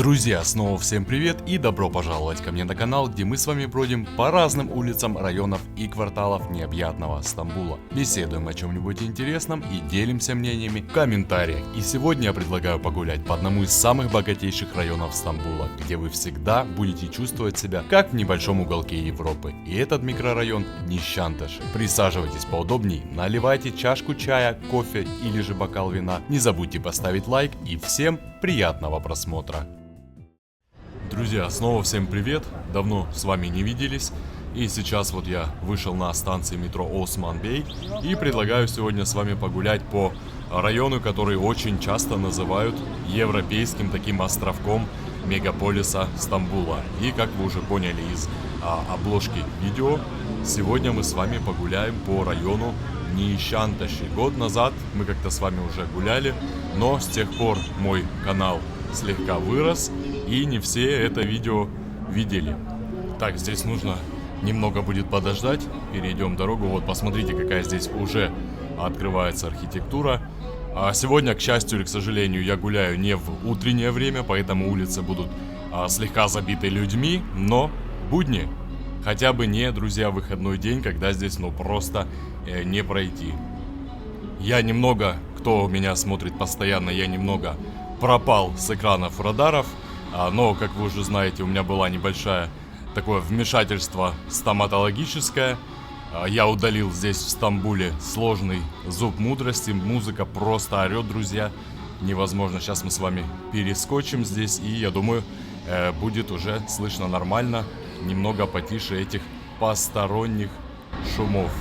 Друзья, снова всем привет и добро пожаловать ко мне на канал, где мы с вами бродим по разным улицам, районов и кварталов необъятного Стамбула. Беседуем о чем-нибудь интересном и делимся мнениями в комментариях. И сегодня я предлагаю погулять по одному из самых богатейших районов Стамбула, где вы всегда будете чувствовать себя как в небольшом уголке Европы. И этот микрорайон Нишанташи. Присаживайтесь поудобней, наливайте чашку чая, кофе или же бокал вина. Не забудьте поставить лайк и всем приятного просмотра. Друзья, снова всем привет, давно с вами не виделись, и сейчас вот я вышел на станции метро Осман-Бей и предлагаю сегодня с вами погулять по району, который очень часто называют европейским таким островком мегаполиса Стамбула. И как вы уже поняли из обложки видео, сегодня мы с вами погуляем по району Нишанташи. Год назад мы как-то с вами уже гуляли, но с тех пор мой канал слегка вырос, и не все это видео видели. Так, здесь нужно немного будет подождать, перейдем дорогу. Вот посмотрите, какая здесь уже открывается архитектура. А сегодня, к счастью или к сожалению, я гуляю не в утреннее время, поэтому улицы будут слегка забиты людьми, но будни. Хотя бы не, друзья, выходной день, когда здесь просто не пройти. Я немного, кто меня смотрит постоянно, я немного пропал с экранов радаров, но, как вы уже знаете, у меня была небольшое такое вмешательство стоматологическое. Я удалил здесь, в Стамбуле, сложный зуб мудрости. Музыка просто орет, друзья. Невозможно. Сейчас мы с вами перескочим здесь, и я думаю, будет уже слышно нормально, немного потише этих посторонних шумов.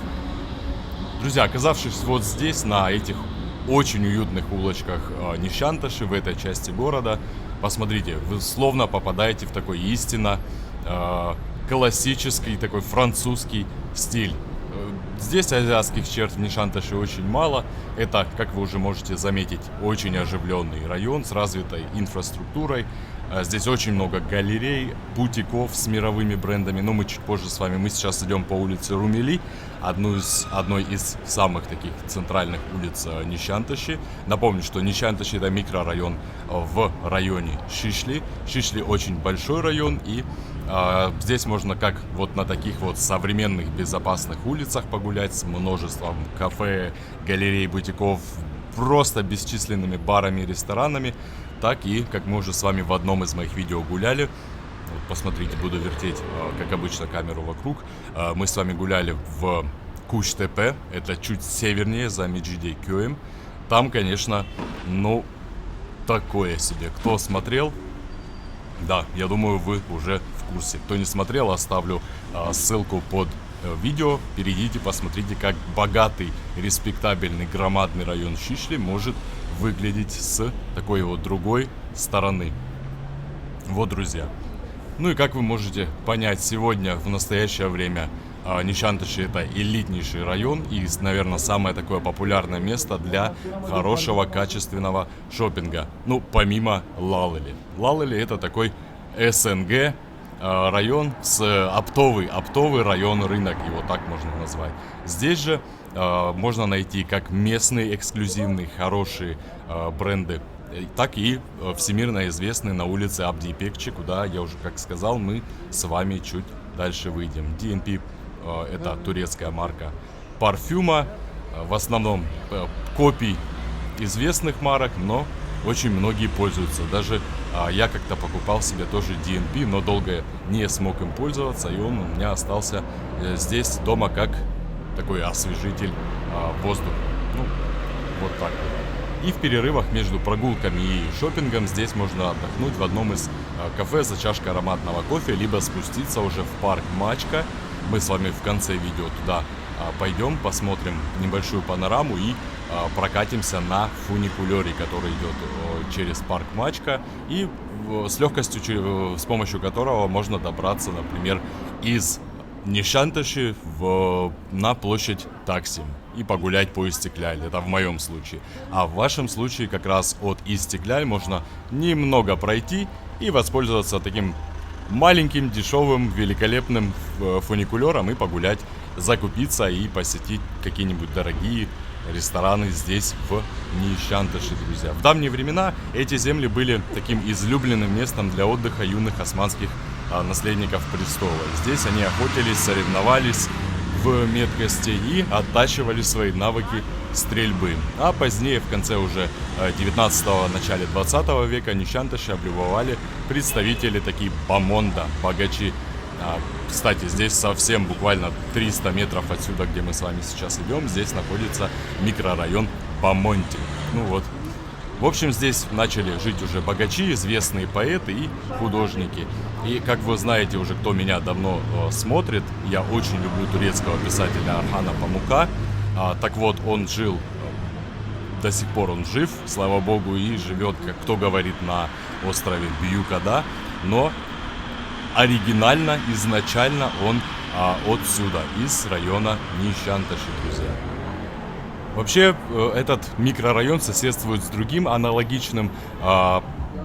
Друзья, оказавшись вот здесь, на этих очень уютных улочках Нишанташи, в этой части города, посмотрите, вы словно попадаете в такой истинно классический, такой французский стиль. Здесь азиатских черт в Нишанташи очень мало. Это, как вы уже можете заметить, очень оживленный район с развитой инфраструктурой. Здесь очень много галерей, бутиков с мировыми брендами. Но мы чуть позже с вами. Мы сейчас идем по улице Румели, одной из самых таких центральных улиц Нишанташи. Напомню, что Нишанташи — это микрорайон в районе Шишли. Шишли очень большой район, и здесь можно как вот на таких вот современных безопасных улицах погулять с множеством кафе, галерей, бутиков, просто бесчисленными барами и ресторанами, так и, как мы уже с вами в одном из моих видео гуляли, вот посмотрите, буду вертеть, как обычно, камеру вокруг, мы с вами гуляли в Куч-Тепе, это чуть севернее, за Мечидей-Кёем. Там, конечно, такое себе. Кто смотрел? Да, я думаю, вы уже в курсе. Кто не смотрел, оставлю ссылку под видео. Перейдите, посмотрите, как богатый, респектабельный, громадный район Шишли может выглядеть с такой вот другой стороны. Вот, друзья. Ну и как вы можете понять, сегодня, в настоящее время, Нишанташи — это элитнейший район и, наверное, самое такое популярное место для хорошего, качественного шопинга. Ну, помимо Лалели. Лалели — это такой СНГ район, оптовый район, рынок, его так можно назвать. Здесь же можно найти как местные эксклюзивные хорошие бренды, так и всемирно известные на улице Абди-Ипекчи, куда, я уже как сказал, мы с вами чуть дальше выйдем. DNP — это турецкая марка парфюма, в основном копий известных марок, но очень многие пользуются. Даже я как-то покупал себе тоже DNP, но долго не смог им пользоваться, и он у меня остался здесь дома как такой освежитель воздуха. Ну, вот так вот. И в перерывах между прогулками и шопингом здесь можно отдохнуть в одном из кафе за чашкой ароматного кофе, либо спуститься уже в парк Мачка. Мы с вами в конце видео туда пойдем, посмотрим небольшую панораму и прокатимся на фуникулере, который идет через парк Мачка, и с легкостью, с помощью которого можно добраться, например, из Нишанташи на площадь Таксим и погулять по Истикляль. Это в моем случае. А в вашем случае как раз от Истикляль можно немного пройти и воспользоваться таким маленьким, дешевым, великолепным фуникулером и погулять, закупиться и посетить какие-нибудь дорогие рестораны здесь, в Нищантыше, друзья. В давние времена эти земли были таким излюбленным местом для отдыха юных османских наследников престола. Здесь они охотились, соревновались в меткости и оттачивали свои навыки стрельбы. А позднее, в конце уже 19-го, начале 20 века, Нищантыши облюбовали представители такие бомонда, богачи. Кстати, здесь совсем буквально 300 метров отсюда, где мы с вами сейчас идем, здесь находится микрорайон Бомонти. Ну вот. В общем, здесь начали жить уже богачи, известные поэты и художники. И, как вы знаете уже, кто меня давно смотрит, я очень люблю турецкого писателя Орхана Памука. Так вот, он жил, до сих пор он жив, слава богу, и живет, как кто говорит, на острове Бьюкада. Но оригинально, изначально он отсюда, из района Нищантыши, друзья. Вообще, этот микрорайон соседствует с другим аналогичным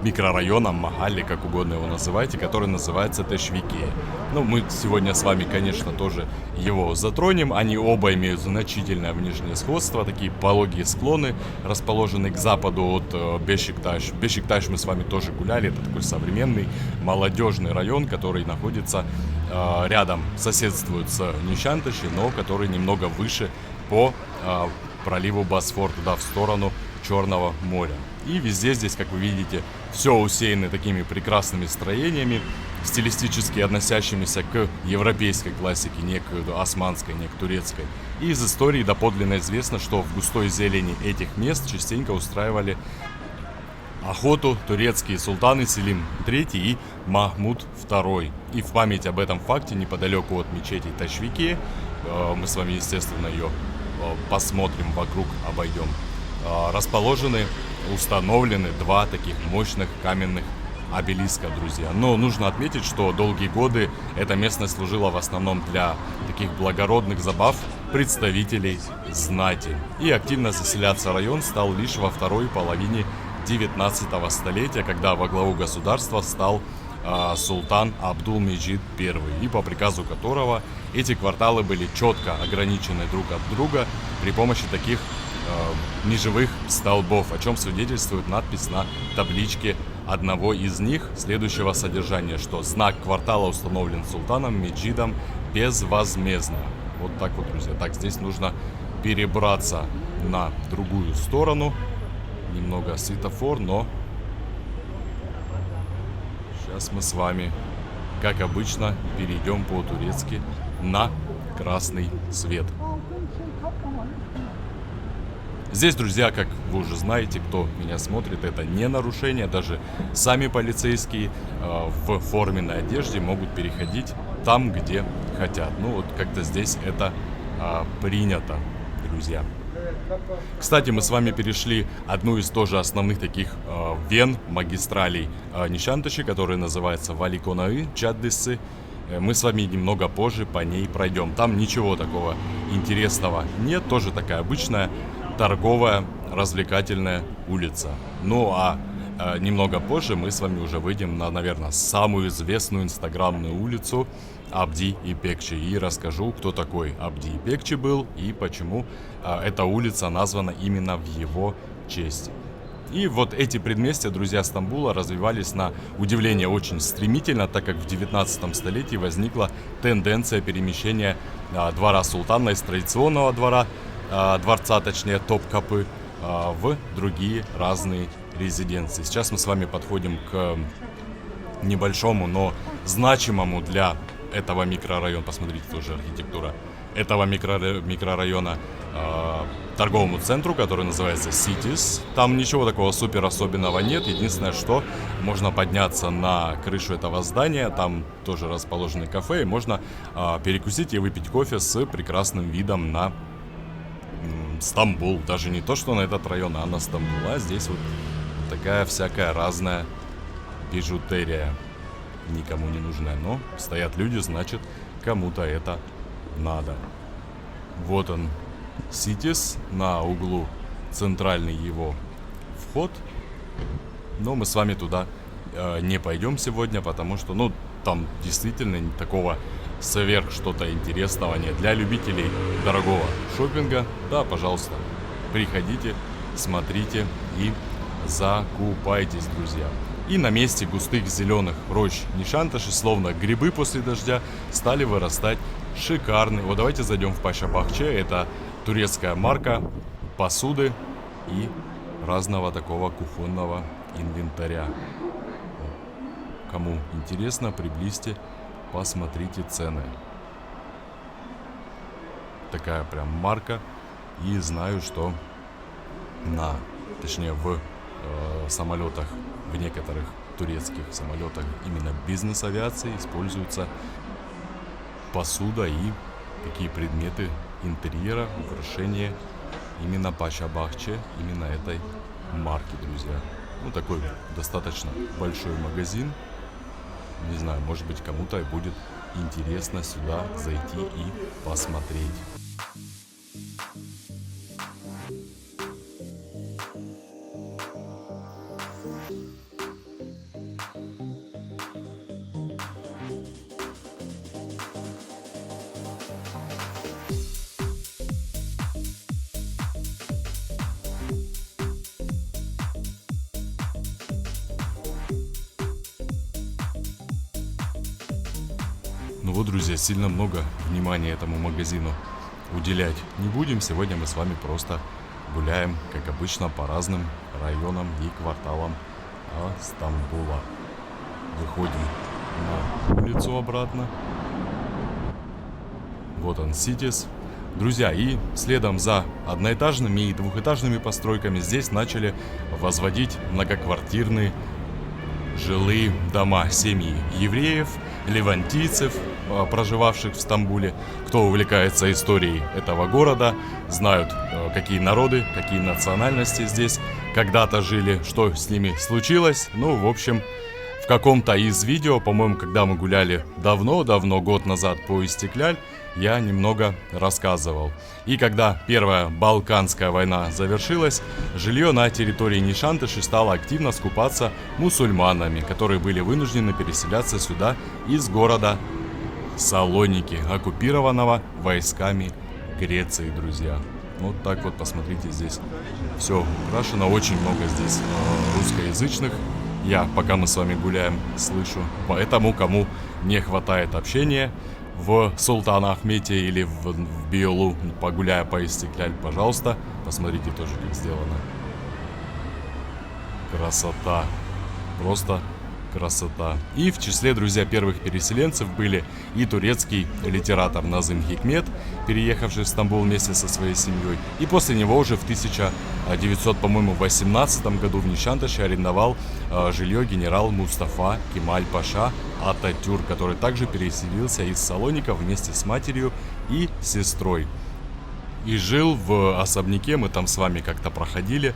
микрорайоном, Махалли, как угодно его называйте, который называется Тешвике. Ну, мы сегодня с вами, конечно, тоже его затронем. Они оба имеют значительное внешнее сходство, такие пологие склоны, расположенные к западу от Бешикташ. Бешикташ мы с вами тоже гуляли, это такой современный молодежный район, который находится рядом, соседствует с Нищантыши, но который немного выше по проливу Босфор, туда в сторону Черного моря. И везде здесь, как вы видите, все усеяно такими прекрасными строениями, стилистически относящимися к европейской классике, не к османской, не к турецкой. И из истории доподлинно известно, что в густой зелени этих мест частенько устраивали охоту турецкие султаны Селим III и Махмуд II. И в память об этом факте неподалеку от мечети Ташвике, мы с вами, естественно, ее посмотрим вокруг, обойдем, установлены два таких мощных каменных обелиска, друзья. Но нужно отметить, что долгие годы эта местность служила в основном для таких благородных забав представителей знати. И активно заселяться район стал лишь во второй половине 19 столетия, когда во главу государства стал султан Абдул-Меджид I, и по приказу которого эти кварталы были четко ограничены друг от друга при помощи таких неживых столбов, о чем свидетельствует надпись на табличке одного из них следующего содержания, что знак квартала установлен султаном Меджидом безвозмездно. Вот так вот, друзья. Так, здесь нужно перебраться на другую сторону. Немного светофор, но сейчас мы с вами, как обычно, перейдем по-турецки на красный свет. Здесь, друзья, как вы уже знаете, кто меня смотрит, это не нарушение. Даже сами полицейские в форменной одежде могут переходить там, где хотят. Ну вот как-то здесь это принято, друзья. Кстати, мы с вами перешли одну из тоже основных таких вен, магистралей Нищантыши, которая называется Валиконаы Чаддысы. Мы с вами немного позже по ней пройдем. Там ничего такого интересного нет, тоже такая обычная торговая, развлекательная улица. Ну а немного позже мы с вами уже выйдем на, наверное, самую известную инстаграмную улицу Абди Ипекчи. И расскажу, кто такой Абди Ипекчи был и почему эта улица названа именно в его честь. И вот эти предместья, друзья, Стамбула развивались на удивление очень стремительно, так как в 19 столетии возникла тенденция перемещения двора султана из традиционного дворца, точнее Топкапы, в другие разные резиденции. Сейчас мы с вами подходим к небольшому, но значимому для этого микрорайона, посмотрите, тоже архитектура этого микрорайона, торговому центру, который называется Cities. Там ничего такого супер особенного нет. Единственное, что можно подняться на крышу этого здания. Там тоже расположены кафе, и можно перекусить и выпить кофе с прекрасным видом на Стамбул. Даже не то, что на этот район, а на Стамбул. А здесь вот такая всякая разная бижутерия. Никому не нужная, но стоят люди, значит, кому-то это надо. Вот он, Cities, на углу центральный его вход. Но мы с вами туда не пойдем сегодня, потому что, ну, там действительно такого сверх что-то интересного нет. Для любителей дорогого шопинга, да, пожалуйста, приходите, смотрите и закупайтесь, друзья. И на месте густых зеленых рощ Нишанташи, словно грибы после дождя, стали вырастать шикарные. Вот давайте зайдем в Паша-Бахче. Это турецкая марка посуды и разного такого кухонного инвентаря. Кому интересно, приблизьте, посмотрите цены. Такая прям марка. И знаю, что в самолетах, в некоторых турецких самолетах именно бизнес-авиации используется посуда и такие предметы интерьера, украшения именно Паша-Бахче, именно этой марки, друзья. Ну, такой достаточно большой магазин. Не знаю, может быть, кому-то будет интересно сюда зайти и посмотреть. Ну вот, друзья, сильно много внимания этому магазину уделять не будем. Сегодня мы с вами просто гуляем, как обычно, по разным районам и кварталам Стамбула. Выходим на улицу обратно. Вот он, Ситис. Друзья, и следом за одноэтажными и двухэтажными постройками здесь начали возводить многоквартирные жилые дома, семьи евреев, левантийцев, проживавших в Стамбуле. Кто увлекается историей этого города, знают, какие народы, какие национальности здесь когда-то жили, что с ними случилось. Ну, в общем, в каком-то из видео, по-моему, когда мы гуляли давно-давно, год назад по Истекляль, я немного рассказывал. И когда Первая Балканская война завершилась, жилье на территории Нишанташи стало активно скупаться мусульманами, которые были вынуждены переселяться сюда из города Салоники, оккупированного войсками Греции, друзья. Вот так вот, посмотрите, здесь все украшено, очень много здесь русскоязычных. Я, пока мы с вами гуляем, слышу. Поэтому, кому не хватает общения в Султан-Ахмете или в Биолу, погуляя по Истекляль, пожалуйста, посмотрите тоже, как сделано. Красота. Просто красота. И в числе, друзья, первых переселенцев были и турецкий литератор Назым Хикмет, переехавший в Стамбул вместе со своей семьей. И после него уже в 1918 году в Нишанташе арендовал жилье генерал Мустафа Кемаль Паша Ататюрк, который также переселился из Салоника вместе с матерью и сестрой. И жил в особняке, мы там с вами как-то проходили,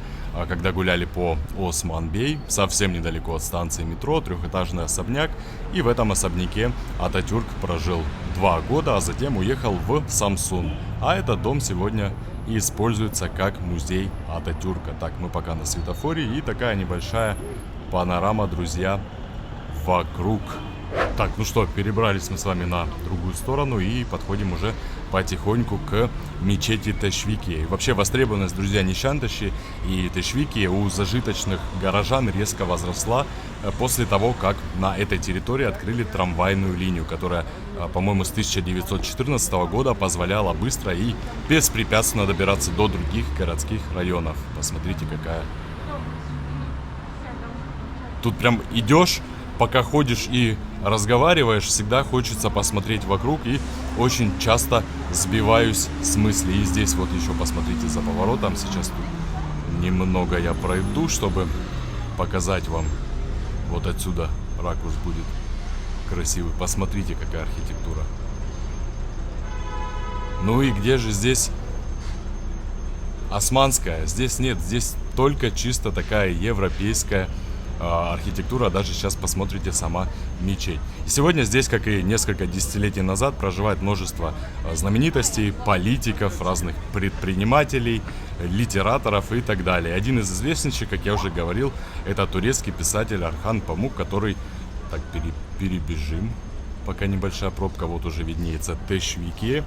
когда гуляли по Осман-Бей, совсем недалеко от станции метро, трехэтажный особняк. И в этом особняке Ататюрк прожил 2 года, а затем уехал в Самсун. А этот дом сегодня используется как музей Ататюрка. Так, мы пока на светофоре, и такая небольшая панорама, друзья, вокруг. Так, ну что, перебрались мы с вами на другую сторону и подходим уже потихоньку к мечети Тешвикия. Вообще востребованность, друзья, Нишанташи и Тешвикия у зажиточных горожан резко возросла после того, как на этой территории открыли трамвайную линию, которая, по-моему, с 1914 года позволяла быстро и беспрепятственно добираться до других городских районов. Посмотрите, какая. Тут прям идешь, пока ходишь и разговариваешь, всегда хочется посмотреть вокруг, и очень часто сбиваюсь с мысли. И здесь вот еще посмотрите за поворотом. Сейчас тут немного я пройду, чтобы показать вам. Вот отсюда ракурс будет красивый. Посмотрите, какая архитектура. Ну и где же здесь османская? Здесь нет, здесь только чисто такая европейская архитектура. Даже сейчас посмотрите сама мечеть. И сегодня здесь, как и несколько десятилетий назад, проживает множество знаменитостей, политиков, разных предпринимателей, литераторов и так далее. Один из известнейших, как я уже говорил, это турецкий писатель Орхан Памук, который... Так, перебежим, пока небольшая пробка. Вот уже виднеется Тешвикия.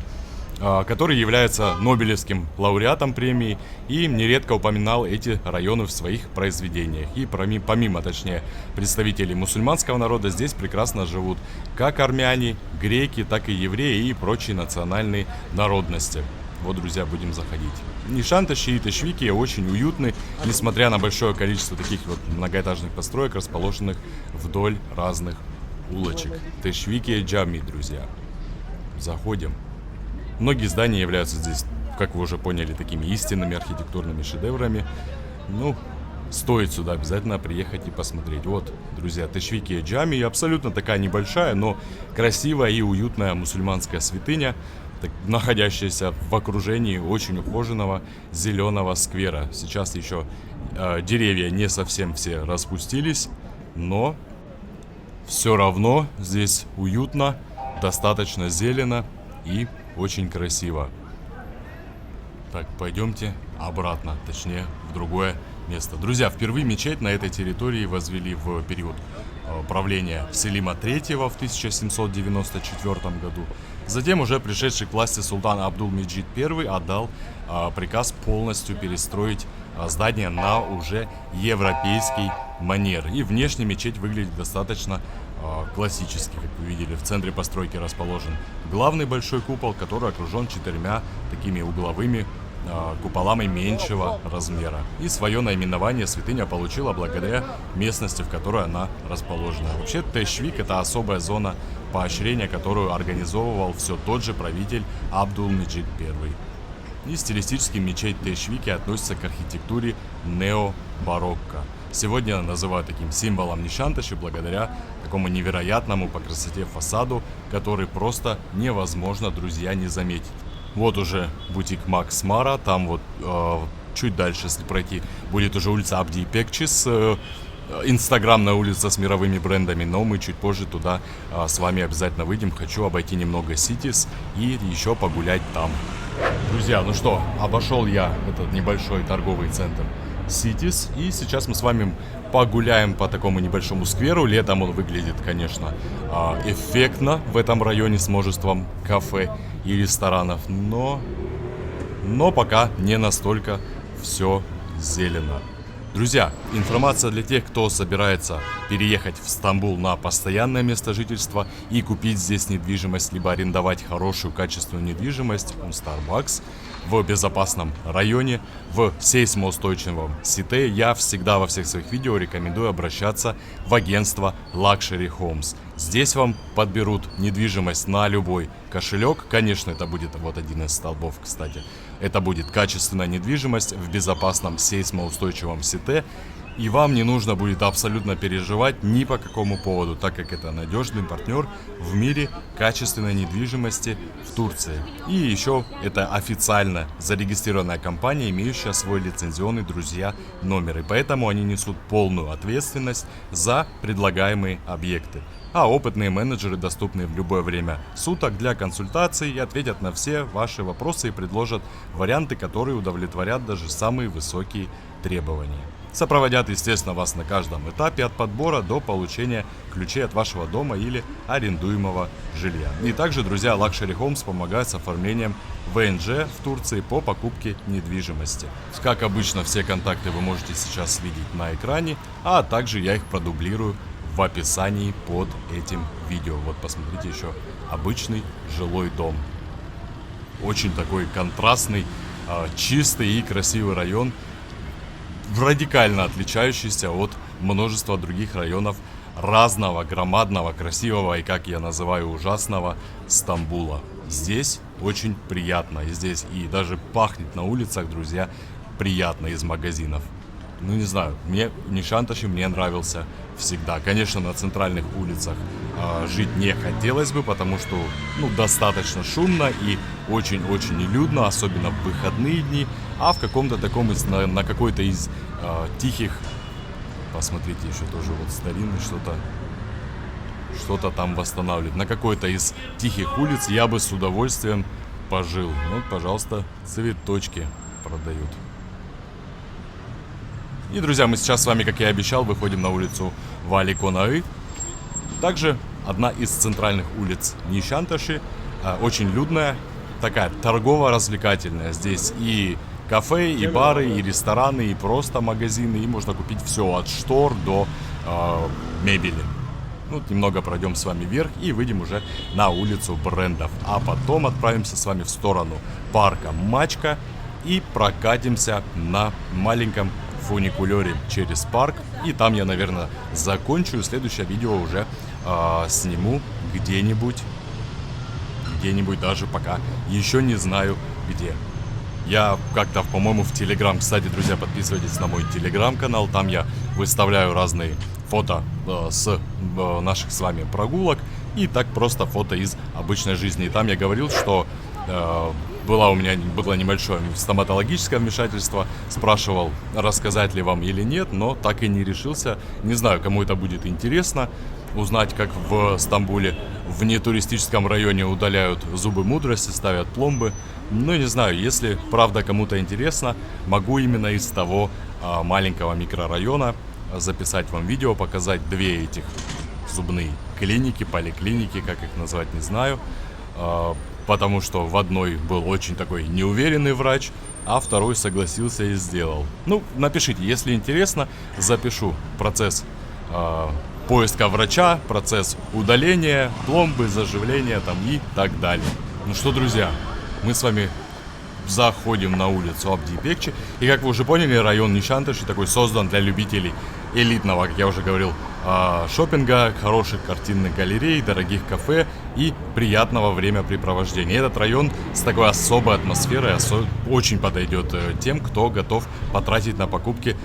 который является Нобелевским лауреатом премии и нередко упоминал эти районы в своих произведениях. И помимо, точнее, представителей мусульманского народа здесь прекрасно живут как армяне, греки, так и евреи и прочие национальные народности. Вот, друзья, будем заходить. Нишанташи и Тешвики очень уютны, несмотря на большое количество таких вот многоэтажных построек, расположенных вдоль разных улочек. Тешвики Джами, друзья. Заходим. Многие здания являются здесь, как вы уже поняли, такими истинными архитектурными шедеврами. Ну, стоит сюда обязательно приехать и посмотреть. Вот, друзья, Тешвики Джами, абсолютно такая небольшая, но красивая и уютная мусульманская святыня, находящаяся в окружении очень ухоженного зеленого сквера. Сейчас еще деревья не совсем все распустились, но все равно здесь уютно, достаточно зелено и очень красиво. Так, пойдемте обратно, точнее, в другое место. Друзья, впервые мечеть на этой территории возвели в период правления Селима III в 1794 году. Затем уже пришедший к власти султан Абдул-Меджид I отдал приказ полностью перестроить здание на уже европейский манер. И внешне мечеть выглядит достаточно классически, как вы видели. В центре постройки расположен главный большой купол, который окружен 4 такими угловыми куполами меньшего размера. И свое наименование святыня получила благодаря местности, в которой она расположена. Вообще, Тешвик — это особая зона поощрения, которую организовывал все тот же правитель Абдул-Меджид I. И стилистически мечеть Тешвики относится к архитектуре нео-барокко. Сегодня называют таким символом Нишанташи благодаря такому невероятному по красоте фасаду, который просто невозможно, друзья, не заметить. Вот уже бутик Макс Мара, там вот чуть дальше, если пройти, будет уже улица Абди Пекчис, инстаграмная улица с мировыми брендами, но мы чуть позже туда с вами обязательно выйдем. Хочу обойти немного Ситис и еще погулять там. Друзья, ну что, обошел я этот небольшой торговый центр Ситис, и сейчас мы с вами погуляем по такому небольшому скверу. Летом он выглядит, конечно, эффектно в этом районе с множеством кафе и ресторанов, но пока не настолько все зелено. Друзья, информация для тех, кто собирается переехать в Стамбул на постоянное место жительства и купить здесь недвижимость, либо арендовать хорошую качественную недвижимость у Starbucks в безопасном районе, в сейсмоустойчивом Сите. Я всегда во всех своих видео рекомендую обращаться в агентство Luxury Homes. Здесь вам подберут недвижимость на любой кошелек. Конечно, это будет вот один из столбов, кстати. Это будет качественная недвижимость в безопасном сейсмоустойчивом Сите. И вам не нужно будет абсолютно переживать ни по какому поводу, так как это надежный партнер в мире качественной недвижимости в Турции. И еще это официально зарегистрированная компания, имеющая свой лицензионный, друзья, номер. И поэтому они несут полную ответственность за предлагаемые объекты. А опытные менеджеры доступны в любое время суток для консультаций и ответят на все ваши вопросы и предложат варианты, которые удовлетворят даже самые высокие требования. Сопроводят, естественно, вас на каждом этапе от подбора до получения ключей от вашего дома или арендуемого жилья. И также, друзья, Luxury Homes помогает с оформлением ВНЖ в Турции по покупке недвижимости. Как обычно, все контакты вы можете сейчас видеть на экране, а также я их продублирую в описании под этим видео. Вот посмотрите, еще обычный жилой дом. Очень такой контрастный, чистый и красивый район, радикально отличающийся от множества других районов разного, громадного, красивого и, как я называю, ужасного Стамбула. Здесь очень приятно. И здесь и даже пахнет на улицах, друзья, приятно из магазинов. Ну, не знаю, Нишанташи мне нравился всегда. Конечно, на центральных улицах жить не хотелось бы, потому что, достаточно шумно и очень-очень нелюдно, особенно в выходные дни. А в каком-то таком, на какой-то из тихих, посмотрите, еще тоже вот старинный, что-то там восстанавливает. На какой-то из тихих улиц я бы с удовольствием пожил. Вот, пожалуйста, цветочки продают. И, друзья, мы сейчас с вами, как я и обещал, выходим на улицу Вали Конары. Также одна из центральных улиц Нишанташи, очень людная, такая торгово-развлекательная. Здесь и кафе, и бары, и рестораны, и просто магазины. И можно купить все от штор до мебели. Ну, немного пройдем с вами вверх и выйдем уже на улицу брендов. А потом отправимся с вами в сторону парка Мачка и прокатимся на маленьком фуникулере через парк. И там я, наверное, закончу. Следующее видео уже сниму где-нибудь даже пока еще не знаю где. Я как-то, по-моему, в Телеграм, кстати, друзья, подписывайтесь на мой Телеграм-канал. Там я выставляю разные фото с наших с вами прогулок. И так просто фото из обычной жизни. И там я говорил, что было небольшое стоматологическое вмешательство. Спрашивал, рассказать ли вам или нет, но так и не решился. Не знаю, кому это будет интересно. Узнать, как в Стамбуле в нетуристическом районе удаляют зубы мудрости, ставят пломбы. Ну, не знаю, если правда кому-то интересно, могу именно из того маленького микрорайона записать вам видео, показать две этих зубные клиники, поликлиники, как их назвать, не знаю. Потому что в одной был очень такой неуверенный врач, а второй согласился и сделал. Ну, напишите, если интересно, запишу процесс поиска врача, процесс удаления, пломбы, заживления там и так далее. Ну что, друзья, мы с вами заходим на улицу Абди-Бекчи. И как вы уже поняли, район Нишанташи такой создан для любителей элитного, как я уже говорил, шопинга, хороших картинных галерей, дорогих кафе и приятного времяпрепровождения. Этот район с такой особой атмосферой очень подойдет тем, кто готов потратить на покупки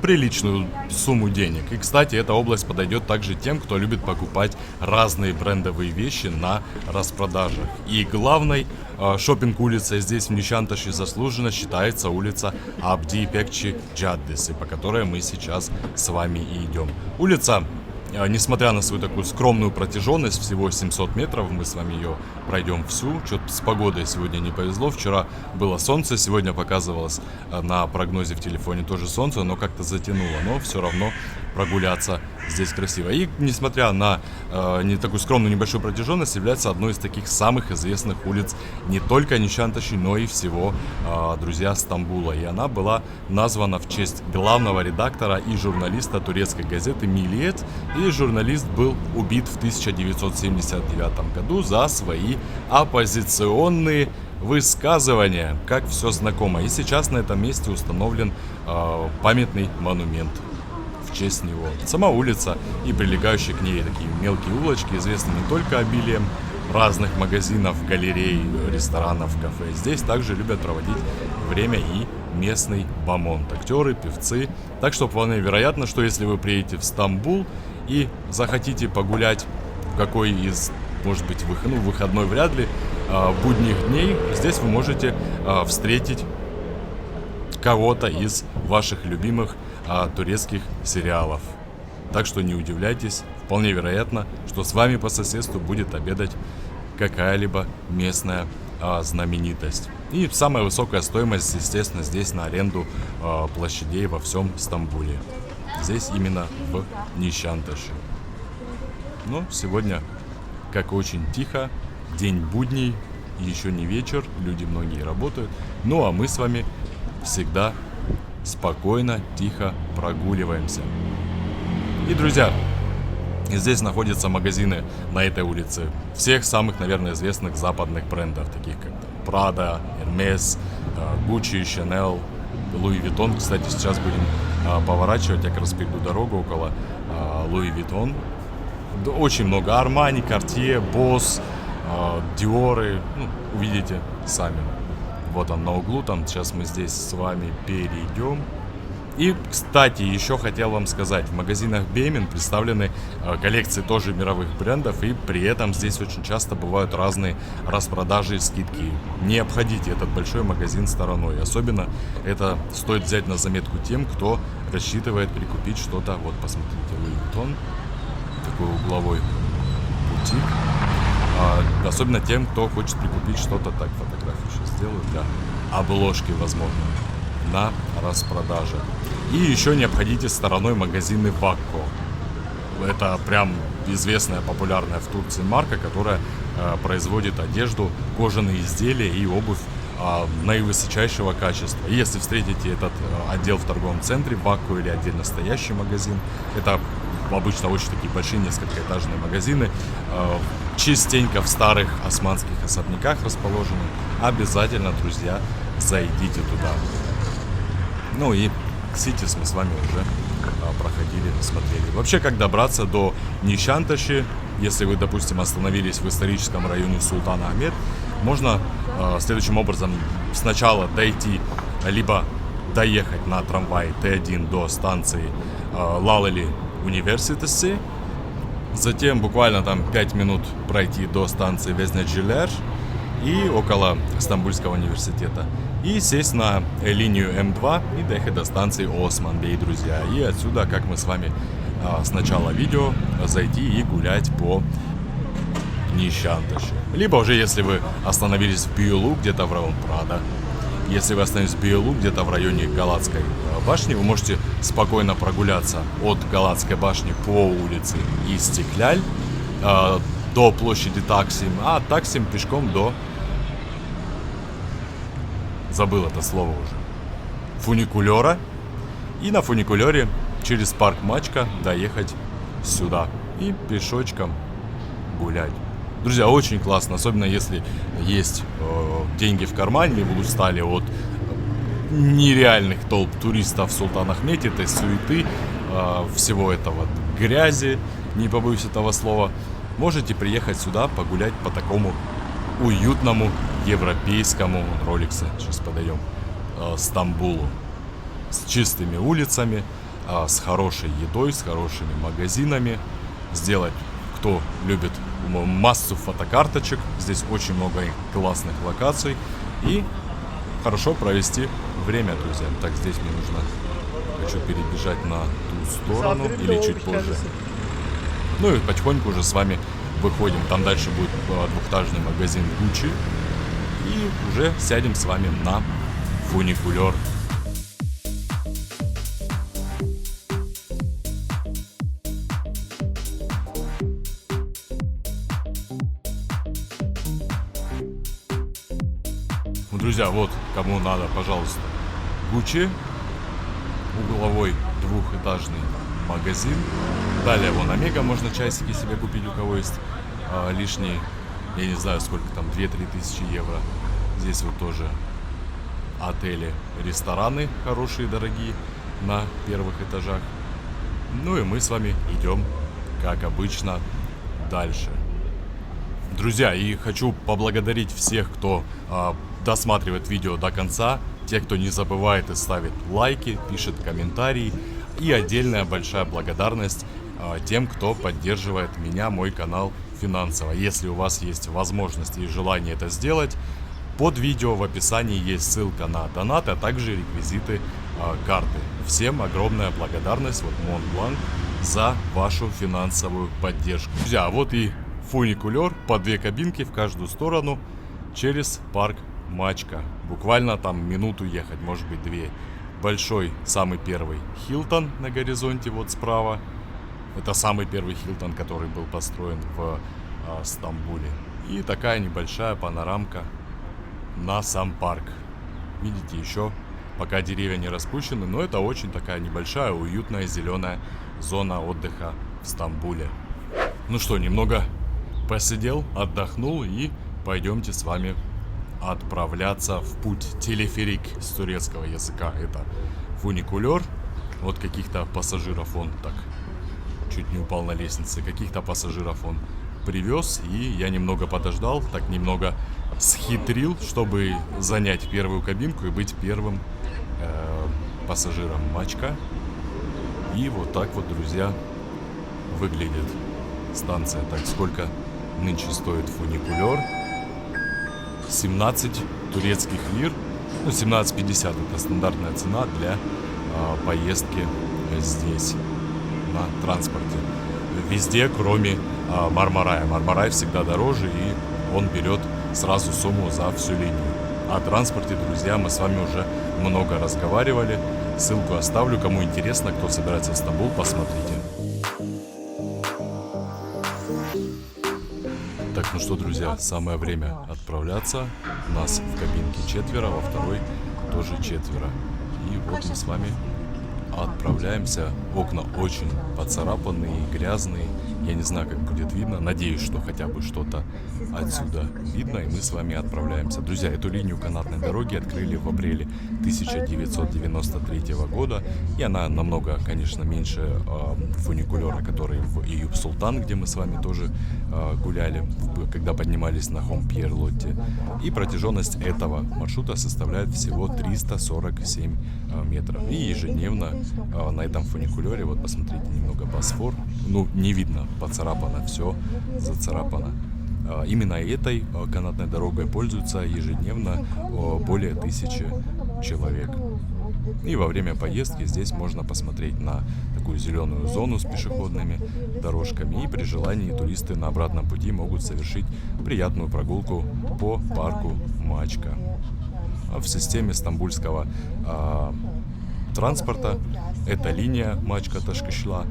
приличную сумму денег. И, кстати, эта область подойдет также тем, кто любит покупать разные брендовые вещи на распродажах. И главной шопинг-улицей здесь в Нишанташи заслуженно считается улица Абди-Бекчи Джаддеси, по которой мы сейчас с вами и идем. Улица, несмотря на свою такую скромную протяженность, всего 700 метров, мы с вами ее пройдем всю. Что-то с погодой сегодня не повезло. Вчера было солнце, сегодня показывалось на прогнозе в телефоне тоже солнце, но как-то затянуло. Но все равно прогуляться здесь красиво. И несмотря на не такую скромную небольшую протяженность, является одной из таких самых известных улиц не только Нишанташи, но и всего, друзья, Стамбула. И она была названа в честь главного редактора и журналиста турецкой газеты «Миллиет». И журналист был убит в 1979 году за свои оппозиционные высказывания, как все знакомо. И сейчас на этом месте установлен памятный монумент в честь него. Сама улица и прилегающие к ней такие мелкие улочки известны не только обилием разных магазинов, галерей, ресторанов, кафе. Здесь также любят проводить время и местный бомонд, актеры, певцы. Так что вполне вероятно, что если вы приедете в Стамбул и захотите погулять в какой из, может быть, выходной вряд ли, будних дней, здесь вы можете встретить кого-то из ваших любимых турецких сериалов. Так что не удивляйтесь, вполне вероятно, что с вами по соседству будет обедать какая-либо местная знаменитость. И самая высокая стоимость, естественно, здесь на аренду площадей во всем Стамбуле. Здесь именно в Нишанташи. Но сегодня, как очень тихо, день будний, еще не вечер, люди многие работают. Ну а мы с вами всегда спокойно, тихо прогуливаемся. И, друзья, здесь находятся магазины на этой улице всех самых, наверное, известных западных брендов, таких как Prada, Hermes, Gucci, Chanel, Louis Vuitton. Кстати, сейчас будем поворачивать, я как раз перейду дорогу около Louis Vuitton. Очень много Armani, Cartier, Boss, Dior, увидите сами. Вот он на углу, там сейчас мы здесь с вами перейдем. И, кстати, еще хотел вам сказать, в магазинах Беймин представлены коллекции тоже мировых брендов, и при этом здесь очень часто бывают разные распродажи и скидки. Не обходите этот большой магазин стороной. Особенно это стоит взять на заметку тем, кто рассчитывает прикупить что-то. Вот, посмотрите, Louis Vuitton, такой угловой бутик. Особенно тем, кто хочет прикупить что-то, так, фотографию сейчас сделаю, для обложки, возможно, на распродаже. И еще не обходите стороной магазины Вакко. Это прям известная, популярная в Турции марка, которая производит одежду, кожаные изделия и обувь наивысочайшего качества. И если встретите этот отдел в торговом центре, Бакку или отдельно стоящий магазин, это обычно очень такие большие несколькоэтажные магазины, частенько в старых османских особняках расположены, обязательно, друзья, зайдите туда. Ну и Ситис мы с вами уже проходили, смотрели. Вообще, как добраться до Нишанташи, если вы, допустим, остановились в историческом районе Султан Ахмед, можно следующим образом сначала дойти, либо доехать на трамвае Т1 до станции Лалали Университеси, затем буквально там 5 минут пройти до станции Везнеджилер и около Стамбульского университета, и сесть на линию М2 и доехать до станции Осман-Бей, друзья. И отсюда, как мы с вами с начала видео, зайти и гулять по Нишанташи. Либо уже, если вы остановились в Бюелу, где-то в районе Прада, если вы остановились в Бюелу, где-то в районе Галатской башни, вы можете спокойно прогуляться от Галатской башни по улице Истикляль до площади Таксим, а Таксим пешком до... Забыл это слово уже. Фуникулера. И на фуникулере через парк Мачка доехать сюда. И пешочком гулять. Друзья, очень классно. Особенно если есть деньги в кармане, вы устали от нереальных толп туристов в Султан-Ахмете, этой суеты, всего этого грязи, не побоюсь этого слова. Можете приехать сюда, погулять по такому уютному европейскому, роликсы сейчас подаем, Стамбулу. С чистыми улицами, с хорошей едой, с хорошими магазинами. Сделать, кто любит, массу фотокарточек. Здесь очень много классных локаций. И хорошо провести время, друзья. Так, здесь мне нужно... Хочу перебежать на ту сторону или чуть позже. Ну и потихоньку уже с вами выходим. Там дальше будет двухэтажный магазин Gucci. И уже сядем с вами на фуникулер. Ну, друзья, вот кому надо, пожалуйста, Gucci. Угловой двухэтажный магазин. Далее вон Омега, можно часики себе купить, у кого есть лишние, я не знаю сколько там, 2-3 тысячи евро. Здесь вот тоже отели, рестораны хорошие, дорогие, на первых этажах. Ну и мы с вами идем, как обычно, дальше. Друзья, и хочу поблагодарить всех, кто досматривает видео до конца. Те, кто не забывает и ставит лайки, пишет комментарии. И отдельная большая благодарность тем, кто поддерживает меня, мой канал финансово. Если у вас есть возможность и желание это сделать, под видео в описании есть ссылка на донат, а также реквизиты карты. Всем огромная благодарность, вот Монбланк, за вашу финансовую поддержку. Друзья, вот и фуникулер, по 2 кабинки в каждую сторону через парк Мачка. Буквально там минуту ехать, может быть 2. Большой, самый первый Хилтон на горизонте вот справа. Это самый первый Хилтон, который был построен в Стамбуле. И такая небольшая панорамка на сам парк. Видите, еще пока деревья не распущены, но это очень такая небольшая, уютная, зеленая зона отдыха в Стамбуле. Ну что, немного посидел, отдохнул, и пойдемте с вами отправляться в путь. Телеферик с турецкого языка это фуникулер. Вот каких-то пассажиров он так чуть не упал на лестнице. Каких-то пассажиров он привез, и я немного подождал, так немного схитрил, чтобы занять первую кабинку и быть первым пассажиром Мачка. И вот так вот, друзья, выглядит станция. Так, сколько нынче стоит фуникулер? 17 турецких лир. Ну, 17,50 это стандартная цена для поездки здесь на транспорте. Везде, кроме Мармарая. Мармарай всегда дороже, и он берет сразу сумму за всю линию. О транспорте, друзья, мы с вами уже много разговаривали. Ссылку оставлю, кому интересно, кто собирается в Стамбул, посмотрите. Так, ну что, друзья, самое время отправляться. Нас в кабинке четверо, во второй тоже четверо. И вот мы с вами отправляемся. Окна очень поцарапанные, грязные. Я не знаю, как будет видно. Надеюсь, что хотя бы что-то отсюда видно. И мы с вами отправляемся. Друзья, эту линию канатной дороги открыли в апреле 1993 года. И она намного, конечно, меньше фуникулера, который в Июп-Султан, где мы с вами тоже гуляли, когда поднимались на Хомпьер-Лотте. И протяженность этого маршрута составляет всего 347 метров. И ежедневно на этом фуникулере, вот посмотрите, немного Босфор, ну не видно, поцарапано все, зацарапано. Именно этой канатной дорогой пользуются ежедневно более 1000 человек. И во время поездки здесь можно посмотреть на такую зеленую зону с пешеходными дорожками. И при желании туристы на обратном пути могут совершить приятную прогулку по парку Мачка. В системе стамбульского транспорта эта линия Мачка-Ташкышла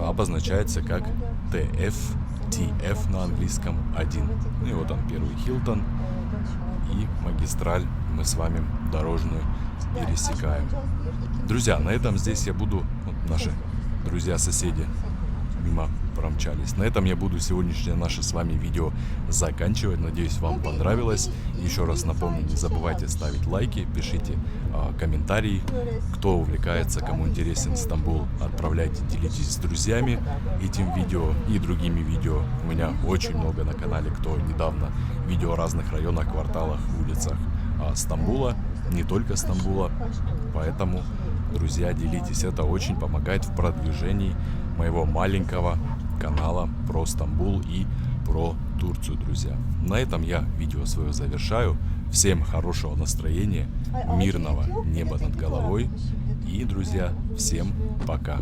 обозначается как TF на английском 1. И вот он, первый Хилтон и магистраль мы с вами дорожную пересекаем. Друзья, на этом здесь я буду, вот наши друзья-соседи мимо промчались. На этом я буду сегодняшнее наше с вами видео заканчивать. Надеюсь, вам понравилось. Еще раз напомню, не забывайте ставить лайки, пишите комментарии. Кто увлекается, кому интересен Стамбул, отправляйте, делитесь с друзьями этим видео и другими видео. У меня очень много на канале, кто недавно видео о разных районах, кварталах, улицах Стамбула, не только Стамбула. Поэтому, друзья, делитесь. Это очень помогает в продвижении моего маленького канала про Стамбул и про Турцию, друзья. На этом я видео свое завершаю. Всем хорошего настроения, мирного неба над головой. И, друзья, всем пока.